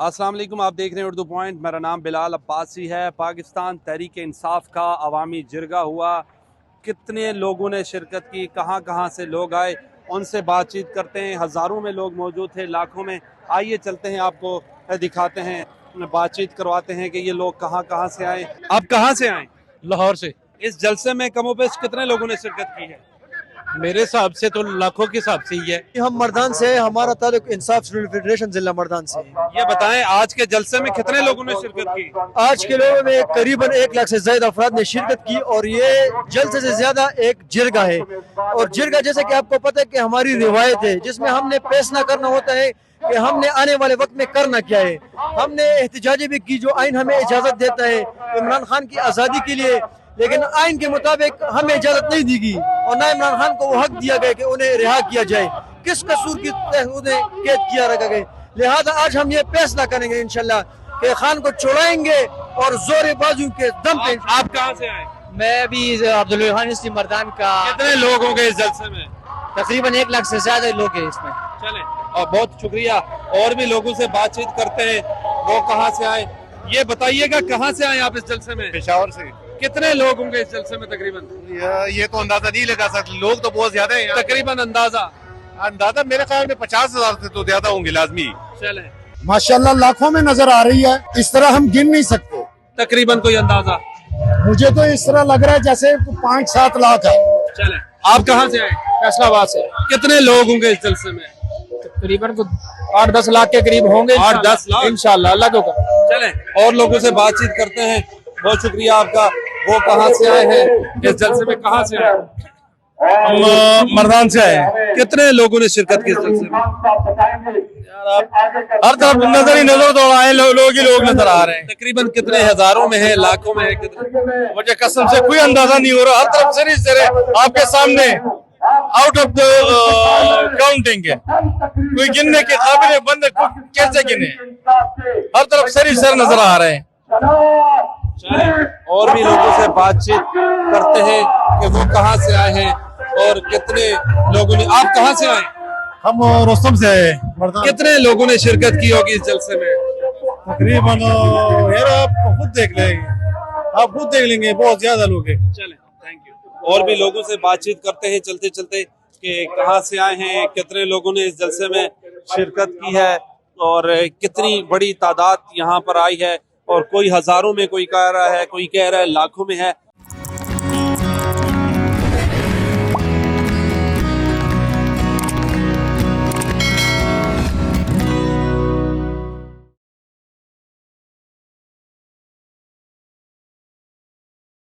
अस्सलाम वालेकुम, आप देख रहे हैं उर्दू पॉइंट। मेरा नाम बिलाल अब्बासी है। पाकिस्तान तहरीक इंसाफ का अवामी जिरगा हुआ, कितने लोगों ने शिरकत की, कहाँ कहाँ से लोग आए, उनसे बातचीत करते हैं। हज़ारों में लोग मौजूद थे, लाखों में। आइए चलते हैं, आपको दिखाते हैं, बातचीत करवाते हैं कि ये लोग कहाँ कहाँ से आए। आप कहाँ से आए? लाहौर से। इस जलसे में कमोबेश कितने लोगों ने शिरकत की है? मेरे हिसाब से तो लाखों के हिसाब से ही है। हम मर्दान से, हमारा ताल्लुक इंसाफ स्टूडेंट फेडरेशन जिला मर्दान से है। ये बताएं, आज के जलसे में कितने लोगों ने शिरकत की? आज के लोगों में करीबन 1 लाख से ज्यादा अफराद ने शिरकत की और ये जलसे से ज्यादा एक जिरगा है। और जिरगा जैसे कि आपको पता है कि हमारी रिवायत है, जिसमें हमने फैसला करना होता है कि हमने आने वाले वक्त में करना क्या है। हमने एहतजाजी भी की, जो आइन हमें इजाजत देता है इमरान खान की आज़ादी के लिए, लेकिन आइन के मुताबिक हमें इजाजत नहीं दी गई और ना इमरान खान को वो हक दिया गया कि उन्हें रिहा किया जाए। किस कसूर की उन्हें कैद किया रखा गया। लिहाजा आज हम ये फैसला करेंगे इंशाल्लाह कि खान को छोड़ाएंगे और जोर बाजू के दम पे। आप कहाँ से आए? मैं भी अब्दुल खान इसी मर्दान का। कितने लोग होंगे इस जलसे में? तकरीबन 1 लाख से ज्यादा लोग हैं इसमें। चले, और बहुत शुक्रिया। और भी लोगों से बातचीत करते हैं, वो कहाँ से आए। ये बताइएगा, कहाँ से आए आप इस जलसे में? पेशावर से। कितने लोग होंगे इस जलसे में तकरीबन? ये तो अंदाजा नहीं लगा सकते, लोग तो बहुत ज्यादा है। तकरीबन अंदाजा अंदाजा मेरे ख्याल में 50,000 से तो ज्यादा होंगे लाजमी। चले, माशाल्लाह लाखों में नजर आ रही है। इस तरह हम गिन नहीं सकते। तकरीबन कोई अंदाजा? मुझे तो इस तरह लग रहा है जैसे 5-7 लाख है। चले, आप कहाँ से आए? फैसलाबाद से। कितने लोग होंगे इस जलसे में? तकरीबन 8-10 लाख के करीब होंगे। 8-10 लाख इंशाल्लाह, अल्लाह को कर। चले, और लोगों से बातचीत करते हैं। बहुत शुक्रिया आपका। वो कहाँ से आए हैं इस जलसे में? कहाँ से आए? हम मर्दान से आए। कितने लोगों ने शिरकत की इस जलसे में? हर तरफ नजर ही नजर तो आए, लोग ही लोग नजर आ रहे हैं। तकरीबन कितने हजारों में है, लाखों में है, कितने? मुझे कसम से कोई अंदाजा नहीं हो रहा। हर तरफ से आपके सामने आउट ऑफ द काउंटिंग है, कोई गिनने के काबिल बंद कैसे गिने। हर तरफ सर नजर आ रहे हैं। और भी लोगों से बातचीत करते हैं कि वो कहाँ से आए हैं और कितने लोगों ने। आप कहाँ से आए? हम रोस्तम से आए मर्दान। कितने लोगों ने शिरकत की होगी इस जलसे में? तकरीबन यार आप खुद देख लेंगे, बहुत ज्यादा लोग हैं। चले, थैंक यू। और भी लोगों से बातचीत करते हैं चलते चलते कि कहाँ से आए हैं, कितने लोगों ने इस जलसे में शिरकत की है और कितनी बड़ी तादाद यहाँ पर आई है। और कोई हजारों में, कोई कह रहा है, कोई कह रहा है लाखों में है।